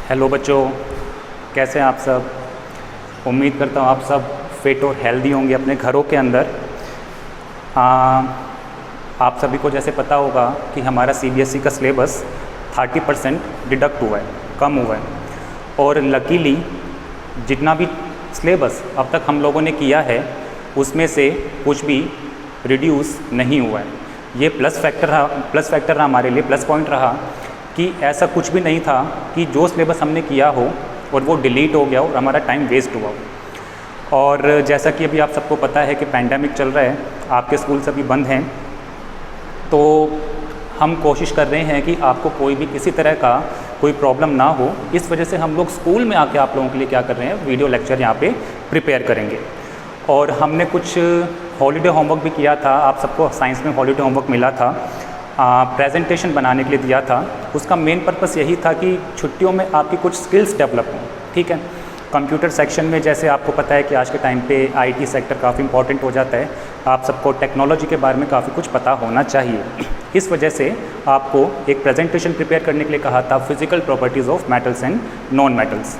Hello बच्चों, कैसे हैं आप सब। उम्मीद करता हूँ आप सब फिट और हेल्दी होंगे अपने घरों के अंदर। आप सभी को जैसे पता होगा कि हमारा सीबीएसई का सिलेबस 30% डिडक्ट हुआ है, कम हुआ है। और लकीली जितना भी सिलेबस अब तक हम लोगों ने किया है उसमें से कुछ भी रिड्यूस नहीं हुआ है। ये प्लस फैक्टर रहा हमारे लिए, प्लस पॉइंट रहा कि ऐसा कुछ भी नहीं था कि जो सिलेबस हमने किया हो और वो डिलीट हो गया हो और हमारा टाइम वेस्ट हुआ हो। और जैसा कि अभी आप सबको पता है कि पैंडेमिक चल रहा है, आपके स्कूल सभी बंद हैं, तो हम कोशिश कर रहे हैं कि आपको कोई भी किसी तरह का कोई प्रॉब्लम ना हो। इस वजह से हम लोग स्कूल में आके आप लोगों के लिए क्या कर रहे हैं, वीडियो लेक्चर यहाँ पे प्रिपेयर करेंगे। और हमने कुछ हॉलीडे होमवर्क भी किया था, आप सबको साइंस में हॉलीडे होमवर्क मिला था, प्रेजेंटेशन बनाने के लिए दिया था। उसका मेन पर्पस यही था कि छुट्टियों में आपकी कुछ स्किल्स डेवलप हों। ठीक है, कंप्यूटर सेक्शन में जैसे आपको पता है कि आज के टाइम पे आईटी सेक्टर काफ़ी इंपॉर्टेंट हो जाता है। आप सबको टेक्नोलॉजी के बारे में काफ़ी कुछ पता होना चाहिए। इस वजह से आपको एक प्रेजेंटेशन प्रिपेयर करने के लिए कहा था, physical properties of metals and non metals.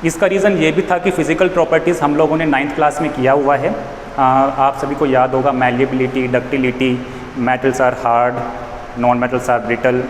इसका रीज़न ये भी था कि फ़िज़िकल प्रॉपर्टीज़ हम लोगों ने 9th क्लास में किया हुआ है। आप सभी को याद होगा malleability, ductility, metals are hard, non metals are brittle,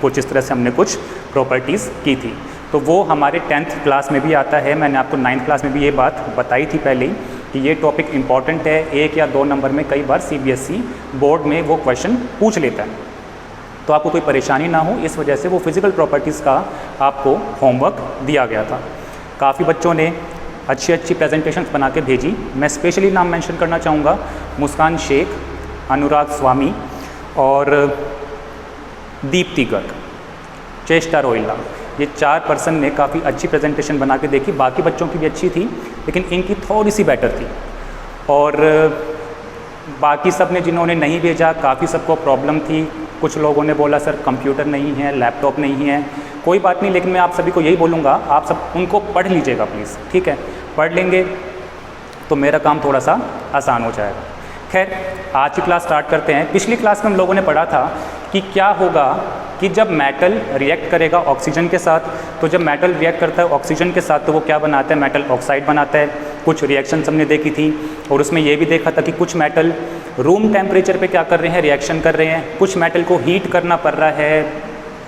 कुछ इस तरह से हमने कुछ प्रॉपर्टीज़ की थी। तो वो हमारे 10th क्लास में भी आता है। मैंने आपको 9th क्लास में भी ये बात बताई थी पहले ही कि ये टॉपिक इम्पॉर्टेंट है। 1 या 2 नंबर में कई बार सीबीएसई बोर्ड में वो क्वेश्चन पूछ लेता है, तो आपको कोई परेशानी ना हो इस वजह से वो फिज़िकल प्रॉपर्टीज़ का आपको होमवर्क दिया गया था। काफ़ी बच्चों ने अच्छी अच्छी प्रेजेंटेशंस बना के भेजी। मैं स्पेशली नाम मेंशन करना चाहूँगा, मुस्कान शेख, अनुराग स्वामी और दीप्ति गर्ग, चेष्टा रोहिला, ये 4 पर्सन ने काफ़ी अच्छी प्रेजेंटेशन बना के देखी। बाकी बच्चों की भी अच्छी थी लेकिन इनकी थोड़ी सी बेटर थी। और बाकी सब ने जिन्होंने नहीं भेजा, काफ़ी सबको प्रॉब्लम थी। कुछ लोगों ने बोला सर कंप्यूटर नहीं है, लैपटॉप नहीं है। कोई बात नहीं, लेकिन मैं आप सभी को यही बोलूँगा, आप सब उनको पढ़ लीजिएगा प्लीज़। ठीक है, पढ़ लेंगे तो मेरा काम थोड़ा सा आसान हो जाएगा। खैर, आज की क्लास स्टार्ट करते हैं। पिछली क्लास में हम लोगों ने पढ़ा था कि क्या होगा कि जब मेटल रिएक्ट करेगा ऑक्सीजन के साथ, तो जब मेटल रिएक्ट करता है ऑक्सीजन के साथ तो वो क्या बनाता है, मेटल ऑक्साइड बनाता है। कुछ रिएक्शंस हमने देखी थी और उसमें ये भी देखा था कि कुछ मेटल रूम टेम्परेचर पे क्या कर रहे हैं, रिएक्शन कर रहे हैं। कुछ मेटल को हीट करना पड़ रहा है,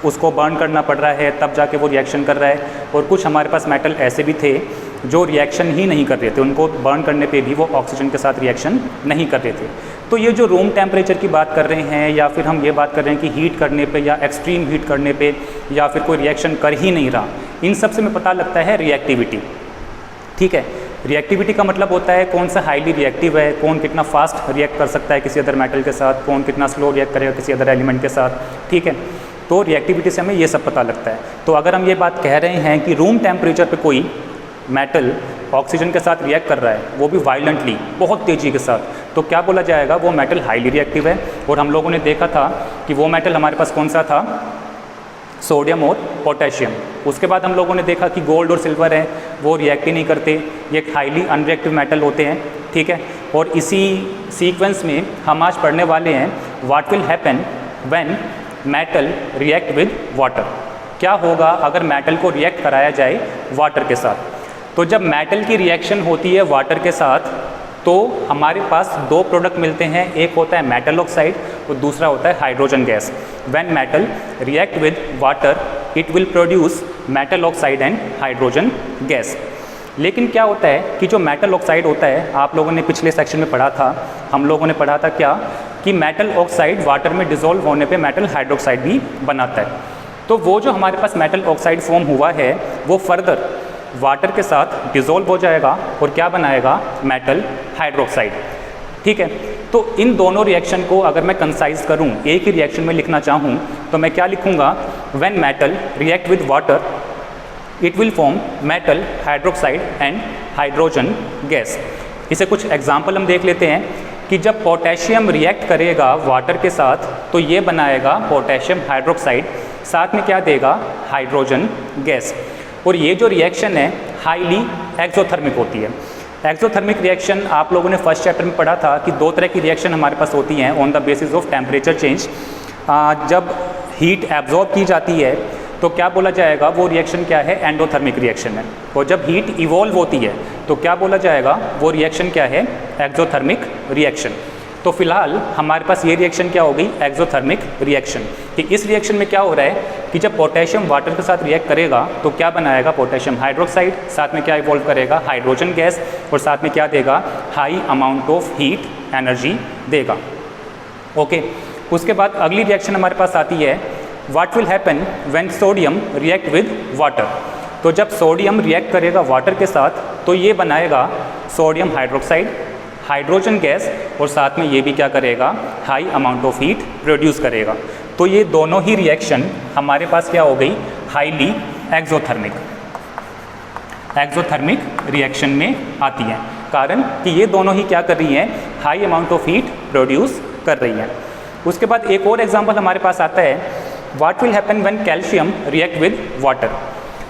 उसको बर्न करना पड़ रहा है, तब जाके वो रिएक्शन कर रहा है। और कुछ हमारे पास मेटल ऐसे भी थे जो रिएक्शन ही नहीं कर रहे थे, उनको बर्न करने पे भी वो ऑक्सीजन के साथ रिएक्शन नहीं कर रहे थे। तो ये जो रूम टेम्परेचर की बात कर रहे हैं या फिर हम ये बात कर रहे हैं कि हीट करने पे या एक्सट्रीम हीट करने पे या फिर कोई रिएक्शन कर ही नहीं रहा, इन सब से हमें पता लगता है रिएक्टिविटी। ठीक है, रिएक्टिविटी का मतलब होता है कौन सा हाईली रिएक्टिव है, कौन कितना फास्ट रिएक्ट कर सकता है किसी अदर मेटल के साथ, कौन कितना स्लो रिएक्ट करेगा किसी अदर एलिमेंट के साथ। ठीक है, तो रिएक्टिविटी से हमें ये सब पता लगता है। तो अगर हम ये बात कह रहे हैं कि रूम टेम्परेचर पे कोई मेटल ऑक्सीजन के साथ रिएक्ट कर रहा है, वो भी वायलेंटली, बहुत तेज़ी के साथ, तो क्या बोला जाएगा, वो मेटल हाईली रिएक्टिव है। और हम लोगों ने देखा था कि वो मेटल हमारे पास कौन सा था, सोडियम और पोटेशियम। उसके बाद हम लोगों ने देखा कि गोल्ड और सिल्वर है, वो रिएक्ट ही नहीं करते, ये हाईली अनरिएक्टिव मेटल होते हैं। ठीक है, और इसी सीक्वेंस में हम आज पढ़ने वाले हैं what will happen when metal react with water. क्या होगा अगर मेटल को रिएक्ट कराया जाए वाटर के साथ। तो जब मेटल की रिएक्शन होती है वाटर के साथ तो हमारे पास 2 प्रोडक्ट मिलते हैं, एक होता है मेटल ऑक्साइड और दूसरा होता है hydrogen gas. When metal react with water it will produce metal oxide and hydrogen gas. लेकिन क्या होता है कि जो मेटल ऑक्साइड होता है, आप लोगों ने पिछले सेक्शन में पढ़ा था, हम लोगों ने पढ़ा था क्या कि मेटल ऑक्साइड वाटर में डिसॉल्व होने पे मेटल हाइड्रोक्साइड भी बनाता है। तो वो जो हमारे पास मेटल ऑक्साइड फॉर्म हुआ है वो फर्दर वाटर के साथ डिसॉल्व हो जाएगा और क्या बनाएगा, मेटल हाइड्रोक्साइड। ठीक है, तो इन दोनों रिएक्शन को अगर मैं कंसाइज करूं, एक ही रिएक्शन में लिखना चाहूं, तो मैं क्या लिखूंगा, when metal react with water it will form metal hydroxide and hydrogen gas. इसे कुछ एग्जाम्पल हम देख लेते हैं कि जब पोटेशियम रिएक्ट करेगा वाटर के साथ तो ये बनाएगा पोटेशियम हाइड्रोक्साइड, साथ में क्या देगा, हाइड्रोजन गैस। और ये जो रिएक्शन है हाईली एक्सोथर्मिक होती है। एक्सोथर्मिक रिएक्शन आप लोगों ने फर्स्ट चैप्टर में पढ़ा था कि 2 तरह की रिएक्शन हमारे पास होती हैं on the basis of temperature change. जब हीट एब्जॉर्ब की जाती है तो क्या बोला जाएगा, वो रिएक्शन क्या है, एंडोथर्मिक रिएक्शन है। और जब हीट इवॉल्व होती है तो क्या बोला जाएगा, वो रिएक्शन क्या है, एक्सोथर्मिक रिएक्शन। तो फिलहाल हमारे पास ये रिएक्शन क्या हो गई, एक्सोथर्मिक रिएक्शन। कि इस रिएक्शन में क्या हो रहा है कि जब पोटेशियम वाटर के साथ रिएक्ट करेगा तो क्या बनाएगा, पोटेशियम हाइड्रोक्साइड, साथ में क्या इवॉल्व करेगा, हाइड्रोजन गैस, और साथ में क्या देगा, high amount of heat energy देगा। ओके, उसके बाद अगली रिएक्शन हमारे पास आती है, what will happen when sodium react with water. तो जब सोडियम रिएक्ट करेगा वाटर के साथ तो ये बनाएगा सोडियम हाइड्रोक्साइड, हाइड्रोजन गैस, और साथ में ये भी क्या करेगा, high amount of heat produce करेगा। तो ये दोनों ही रिएक्शन हमारे पास क्या हो गई, हाईली एक्सोथर्मिक रिएक्शन में आती हैं। कारण कि ये दोनों ही क्या कर रही हैं, high amount of heat produce कर रही हैं। उसके बाद एक और एग्जांपल हमारे पास आता है, what will happen when calcium react with water.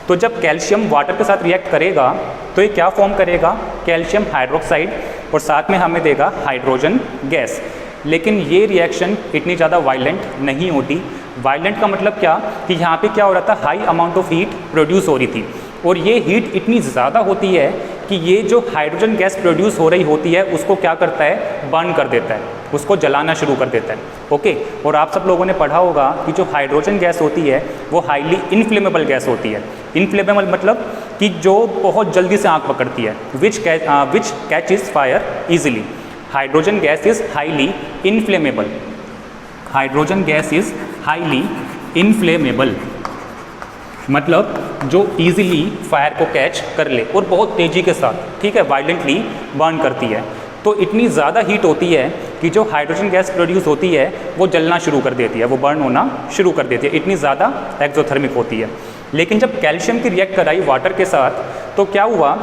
तो जब कैल्शियम वाटर के साथ रिएक्ट करेगा तो ये क्या फॉर्म करेगा, कैल्शियम हाइड्रोक्साइड, और साथ में हमें देगा हाइड्रोजन गैस। लेकिन ये रिएक्शन इतनी ज़्यादा वायलेंट नहीं होती। वायलेंट का मतलब क्या, कि यहाँ पे क्या हो रहा था, high amount of heat produce हो रही थी, और ये हीट इतनी ज़्यादा होती है कि ये जो हाइड्रोजन गैस प्रोड्यूस हो रही होती है उसको क्या करता है, बर्न कर देता है, उसको जलाना शुरू कर देता है। ओके, और आप सब लोगों ने पढ़ा होगा कि जो हाइड्रोजन गैस होती है वो हाईली इनफ्लेमेबल गैस होती है। इनफ्लेमेबल मतलब कि जो बहुत जल्दी से आग पकड़ती है, which catches fire easily. Hydrogen gas is highly inflammable, hydrogen gas is highly inflammable मतलब जो ईजिली फायर को कैच कर ले और बहुत तेज़ी के साथ, ठीक है, वायलेंटली बर्न करती है। तो इतनी ज़्यादा हीट होती है कि जो हाइड्रोजन गैस प्रोड्यूस होती है वो जलना शुरू कर देती है, वो बर्न होना शुरू कर देती है, इतनी ज़्यादा एक्सोथर्मिक होती है। लेकिन जब कैल्शियम की रिएक्ट कराई वाटर के साथ तो क्या हुआ,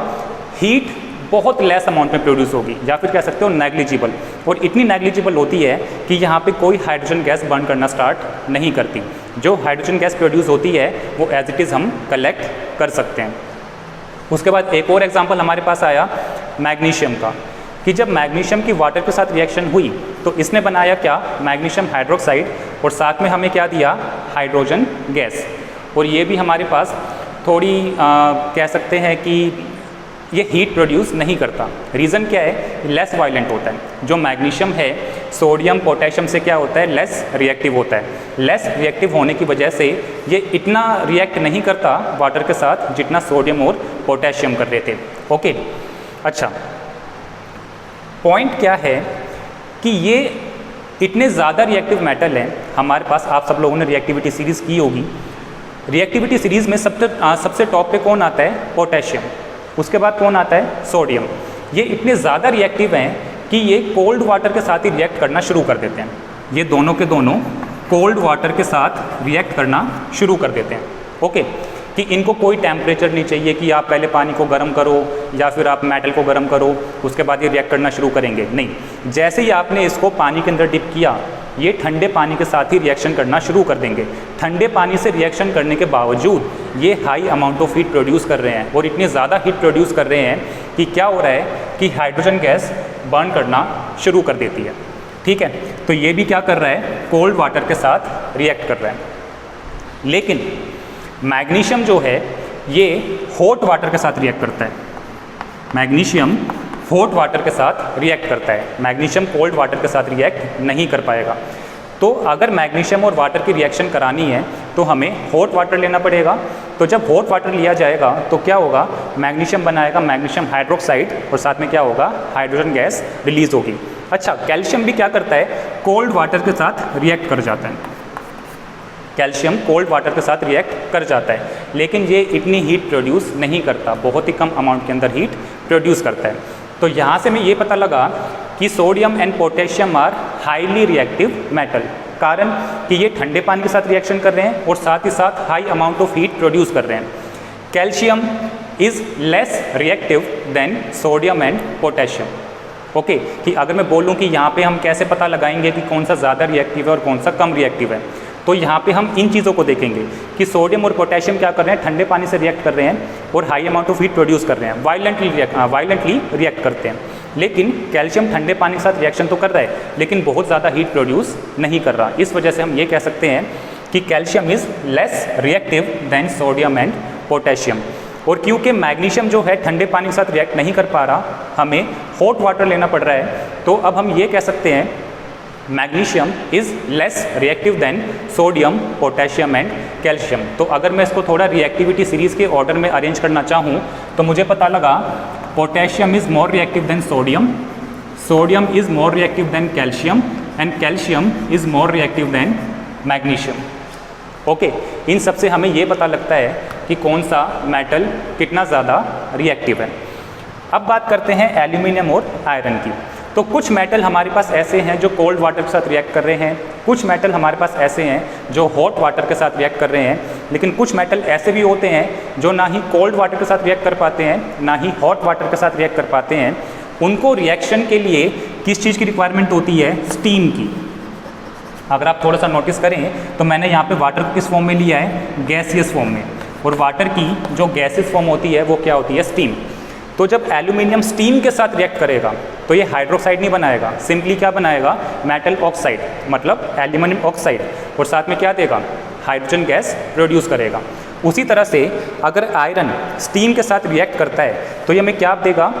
हीट बहुत लेस अमाउंट में प्रोड्यूस होगी, या फिर कह सकते हो नेग्लिजिबल, और इतनी नेग्लिजिबल होती है कि यहाँ पे कोई हाइड्रोजन गैस बर्न करना स्टार्ट नहीं करती। जो हाइड्रोजन गैस प्रोड्यूस होती है वो एज इट इज़ हम कलेक्ट कर सकते हैं। उसके बाद एक और एग्जांपल हमारे पास आया मैग्नीशियम का, कि जब मैग्नीशियम की वाटर के साथ रिएक्शन हुई तो इसने बनाया क्या, मैग्नीशियम हाइड्रोक्साइड, और साथ में हमें क्या दिया, हाइड्रोजन गैस। और ये भी हमारे पास थोड़ी कह सकते हैं कि ये हीट प्रोड्यूस नहीं करता। रीज़न क्या है, लेस वायलेंट होता है। जो मैग्नीशियम है सोडियम पोटेशियम से क्या होता है, लेस रिएक्टिव होता है। लेस रिएक्टिव होने की वजह से ये इतना रिएक्ट नहीं करता वाटर के साथ जितना सोडियम और पोटेशियम कर रहे थे। ओके, अच्छा, पॉइंट क्या है कि ये इतने ज़्यादा रिएक्टिव मेटल हैं हमारे पास। आप सब लोगों ने रिएक्टिविटी सीरीज़ की होगी। रिएक्टिविटी सीरीज़ में सबसे टॉप पे कौन आता है, पोटेशियम, उसके बाद कौन आता है, सोडियम। ये इतने ज़्यादा रिएक्टिव हैं कि ये कोल्ड वाटर के साथ ही रिएक्ट करना शुरू कर देते हैं। ये दोनों के दोनों कोल्ड वाटर के साथ रिएक्ट करना शुरू कर देते हैं। ओके, कि इनको कोई टेम्परेचर नहीं चाहिए कि आप पहले पानी को गर्म करो या फिर आप मेटल को गर्म करो उसके बाद ये रिएक्ट करना शुरू करेंगे, नहीं। जैसे ही आपने इसको पानी के अंदर डिप किया, ये ठंडे पानी के साथ ही रिएक्शन करना शुरू कर देंगे। ठंडे पानी से रिएक्शन करने के बावजूद ये high amount of heat produce कर रहे हैं, और इतनी ज़्यादा हीट प्रोड्यूस कर रहे हैं कि क्या हो रहा है कि हाइड्रोजन गैस बर्न करना शुरू कर देती है। ठीक है, तो ये भी क्या कर रहा है, कोल्ड वाटर के साथ रिएक्ट कर रहा है। लेकिन मैग्नीशियम जो है ये हॉट वाटर के साथ रिएक्ट करता है। मैग्नीशियम हॉट वाटर के साथ रिएक्ट करता है, मैग्नीशियम कोल्ड वाटर के साथ रिएक्ट नहीं कर पाएगा। तो अगर मैग्नीशियम और वाटर की रिएक्शन करानी है तो हमें हॉट वाटर लेना पड़ेगा। तो जब हॉट वाटर लिया जाएगा तो क्या होगा, मैग्नीशियम बनाएगा मैग्नीशियम हाइड्रोक्साइड, और साथ में क्या होगा, हाइड्रोजन गैस रिलीज होगी। अच्छा, कैल्शियम भी क्या करता है, कोल्ड वाटर के साथ रिएक्ट कर जाता है। कैल्शियम कोल्ड वाटर के साथ रिएक्ट कर जाता है, लेकिन ये इतनी हीट प्रोड्यूस नहीं करता, बहुत ही कम अमाउंट के अंदर हीट प्रोड्यूस करता है। तो यहाँ से हमें ये पता लगा कि sodium and potassium are highly reactive metal, कारण कि ये ठंडे पानी के साथ रिएक्शन कर रहे हैं और साथ ही साथ high amount of heat produce कर रहे हैं। Calcium is less reactive than sodium and potassium. Okay, कि अगर मैं बोलूँ कि यहाँ पे हम कैसे पता लगाएंगे कि कौन सा ज़्यादा रिएक्टिव है और कौन सा कम रिएक्टिव है, तो यहाँ पे हम इन चीज़ों को देखेंगे कि सोडियम और पोटेशियम क्या कर रहे हैं, ठंडे पानी से रिएक्ट कर रहे हैं और high amount of heat produce कर रहे हैं, वायलेंटली रिएक्ट करते हैं। लेकिन कैल्शियम ठंडे पानी के साथ रिएक्शन तो कर रहा है लेकिन बहुत ज़्यादा हीट प्रोड्यूस नहीं कर रहा। इस वजह से हम ये कह सकते हैं कि calcium is less reactive than sodium and potassium. और क्योंकि मैग्नीशियम जो है ठंडे पानी के साथ रिएक्ट नहीं कर पा रहा, हमें हॉट वाटर लेना पड़ रहा है, तो अब हम ये कह सकते हैं magnesium is less reactive than sodium, potassium and calcium. तो अगर मैं इसको थोड़ा रिएक्टिविटी सीरीज़ के ऑर्डर में अरेंज करना चाहूँ तो मुझे पता लगा potassium is more reactive than sodium, sodium is more reactive than calcium and calcium is more reactive than magnesium. Okay, इन सब से हमें ये पता लगता है कि कौन सा मेटल कितना ज़्यादा रिएक्टिव है। अब बात करते हैं एल्यूमिनियम और आयरन की। तो कुछ मेटल हमारे पास ऐसे हैं जो कोल्ड वाटर के साथ रिएक्ट कर रहे हैं, कुछ मेटल हमारे पास ऐसे हैं जो हॉट वाटर के साथ रिएक्ट कर रहे हैं, लेकिन कुछ मेटल ऐसे भी होते हैं जो ना ही कोल्ड वाटर के साथ रिएक्ट कर पाते हैं ना ही हॉट वाटर के साथ रिएक्ट कर पाते हैं। उनको रिएक्शन के लिए किस चीज़ की रिक्वायरमेंट होती है? स्टीम की। अगर आप थोड़ा सा नोटिस करें तो मैंने यहाँ पे वाटर को किस फॉर्म में लिया है? गैसियस फॉर्म में। और वाटर की जो गैसियस फॉर्म होती है वो क्या होती है? स्टीम। तो जब एल्यूमिनियम स्टीम के साथ रिएक्ट करेगा तो ये हाइड्रोक्साइड नहीं बनाएगा, सिंपली क्या बनाएगा? मेटल ऑक्साइड, मतलब एल्यूमिनियम ऑक्साइड, और साथ में क्या देगा? हाइड्रोजन गैस प्रोड्यूस करेगा। उसी तरह से अगर आयरन स्टीम के साथ रिएक्ट करता है तो ये हमें क्या देगा?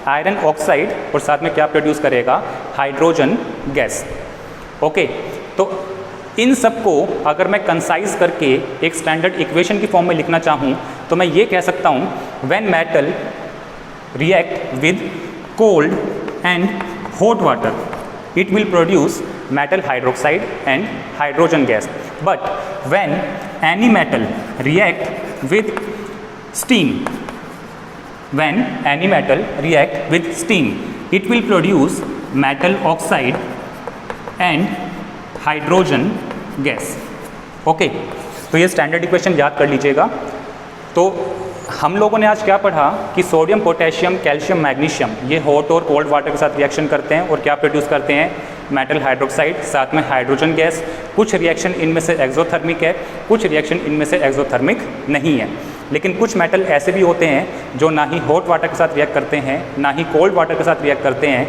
आयरन ऑक्साइड, और साथ में क्या प्रोड्यूस करेगा? Hydrogen gas. ओके, तो इन सब को अगर मैं कंसाइज करके एक स्टैंडर्ड इक्वेशन की फॉर्म में लिखना चाहूँ तो मैं ये कह सकता हूँ, when metal react with cold and hot water it will produce metal hydroxide and hydrogen gas. But when any metal react with steam, when any metal react with steam it will produce metal oxide and hydrogen gas. Okay, तो ये standard equation याद कर लीजिएगा। तो हम लोगों ने आज क्या पढ़ा कि सोडियम, पोटेशियम, कैल्शियम, मैग्नीशियम ये हॉट और कोल्ड वाटर के साथ रिएक्शन करते हैं और क्या प्रोड्यूस करते हैं? मेटल हाइड्रोक्साइड, साथ में हाइड्रोजन गैस। कुछ रिएक्शन इनमें से एक्सोथर्मिक है, कुछ रिएक्शन इनमें से एक्सोथर्मिक नहीं है। लेकिन कुछ मेटल ऐसे भी होते हैं जो ना ही हॉट वाटर के साथ रिएक्ट करते हैं ना ही कोल्ड वाटर के साथ रिएक्ट करते हैं।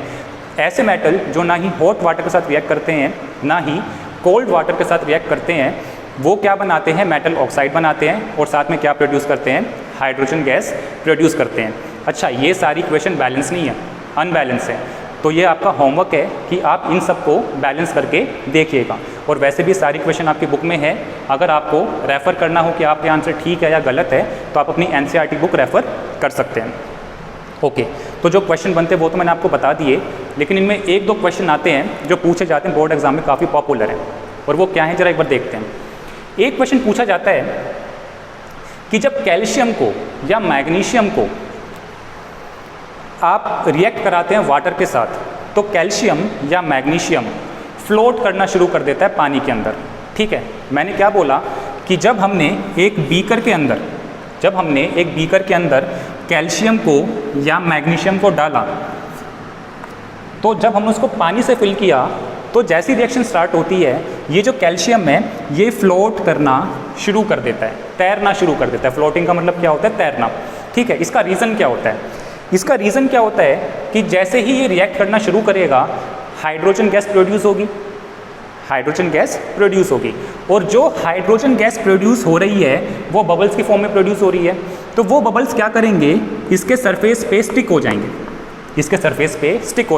ऐसे मेटल जो ना ही हॉट वाटर के साथ रिएक्ट करते हैं ना ही कोल्ड वाटर के साथ रिएक्ट करते हैं, वो क्या बनाते हैं? मेटल ऑक्साइड बनाते हैं और साथ में क्या प्रोड्यूस करते हैं? हाइड्रोजन गैस प्रोड्यूस करते हैं। अच्छा, ये सारी इक्वेशन बैलेंस नहीं है, अनबैलेंस है। तो ये आपका होमवर्क है कि आप इन सब को बैलेंस करके देखिएगा। और वैसे भी सारी इक्वेशन आपकी बुक में है, अगर आपको रेफ़र करना हो कि आपके आंसर ठीक है या गलत है तो आप अपनी NCERT बुक रेफ़र कर सकते हैं। ओके, तो जो क्वेश्चन बनते हैं वो तो मैंने आपको बता दिए, लेकिन इनमें एक दो क्वेश्चन आते हैं जो पूछे जाते हैं बोर्ड एग्जाम में, काफ़ी पॉपुलर हैं। और वो क्या है, ज़रा एक बार देखते हैं। एक क्वेश्चन पूछा जाता है कि जब कैल्शियम को या मैग्नीशियम को आप रिएक्ट कराते हैं वाटर के साथ तो कैल्शियम या मैग्नीशियम फ्लोट करना शुरू कर देता है पानी के अंदर। ठीक है, मैंने क्या बोला कि जब हमने एक बीकर के अंदर कैल्शियम को या मैग्नीशियम को डाला तो जब हमने उसको पानी से फिल किया तो जैसी रिएक्शन स्टार्ट होती है ये जो कैल्शियम है ये फ्लोट करना शुरू कर देता है, तैरना शुरू कर देता है। फ्लोटिंग का मतलब क्या होता है? तैरना। ठीक है, इसका रीज़न क्या होता है? इसका रीज़न क्या होता है कि जैसे ही ये रिएक्ट करना शुरू करेगा हाइड्रोजन गैस प्रोड्यूस होगी, और जो हाइड्रोजन गैस प्रोड्यूस हो रही है वो बबल्स की फॉर्म में प्रोड्यूस हो रही है। तो वो बबल्स क्या करेंगे? इसके सरफेस पे स्टिक हो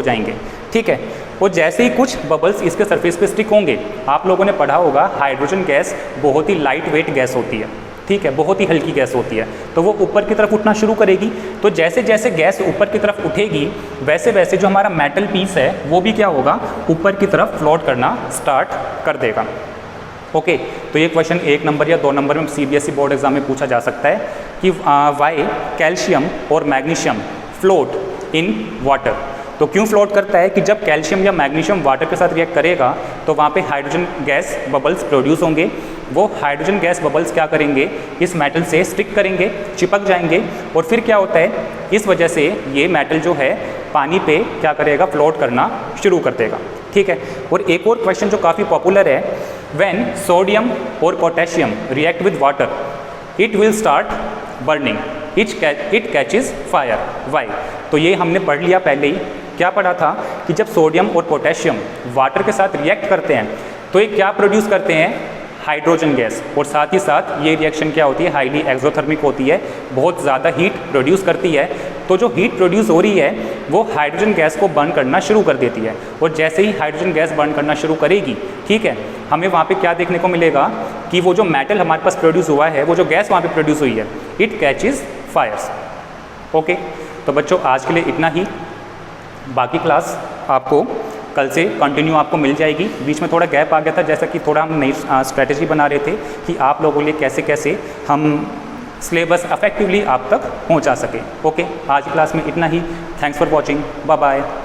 जाएंगे, ठीक है। और जैसे ही कुछ बबल्स इसके सरफेस पे स्टिक होंगे, आप लोगों ने पढ़ा होगा हाइड्रोजन गैस बहुत ही लाइट वेट गैस होती है, ठीक है, बहुत ही हल्की गैस होती है, तो वो ऊपर की तरफ उठना शुरू करेगी। तो जैसे जैसे गैस ऊपर की तरफ उठेगी वैसे वैसे जो हमारा मेटल पीस है वो भी क्या होगा? ऊपर की तरफ फ्लोट करना स्टार्ट कर देगा। ओके, तो ये क्वेश्चन 1 नंबर या 2 नंबर में CBSE बोर्ड एग्जाम में पूछा जा सकता है कि वाई कैल्शियम और मैग्नीशियम फ्लोट इन वाटर। तो क्यों फ्लोट करता है कि जब कैल्शियम या मैग्नीशियम वाटर के साथ रिएक्ट करेगा तो वहाँ पे हाइड्रोजन गैस बबल्स प्रोड्यूस होंगे। वो हाइड्रोजन गैस बबल्स क्या करेंगे? इस मेटल से स्टिक करेंगे, चिपक जाएंगे, और फिर क्या होता है? इस वजह से ये मेटल जो है पानी पे क्या करेगा? फ्लोट करना शुरू कर देगा, ठीक है। और एक और क्वेश्चन जो काफ़ी पॉपुलर है, व्हेन सोडियम और potassium react with water it will start burning, it catches fire, why? तो ये हमने पढ़ लिया पहले ही। क्या पढ़ा था कि जब सोडियम और पोटेशियम वाटर के साथ रिएक्ट करते हैं तो ये क्या प्रोड्यूस करते हैं? हाइड्रोजन गैस, और साथ ही साथ ये रिएक्शन क्या होती है, हाईली एक्सोथर्मिक होती है, बहुत ज़्यादा हीट प्रोड्यूस करती है। तो जो हीट प्रोड्यूस हो रही है वो हाइड्रोजन गैस को बर्न करना शुरू कर देती है, और जैसे ही हाइड्रोजन गैस बर्न करना शुरू करेगी, ठीक है, हमें वहाँ पे क्या देखने को मिलेगा कि वो जो मेटल हमारे पास प्रोड्यूस हुआ है, वो जो गैस वहाँ पे प्रोड्यूस हुई है, इट कैचेस फायर्स। ओके, तो बच्चों आज के लिए इतना ही। बाकी क्लास आपको कल से कंटिन्यू आपको मिल जाएगी। बीच में थोड़ा गैप आ गया था, जैसा कि थोड़ा हम नई स्ट्रैटेजी बना रहे थे कि आप लोगों के लिए कैसे कैसे हम सिलेबस अफेक्टिवली आप तक पहुंचा सकें। ओके, आज की क्लास में इतना ही। Thanks for watching, bye bye.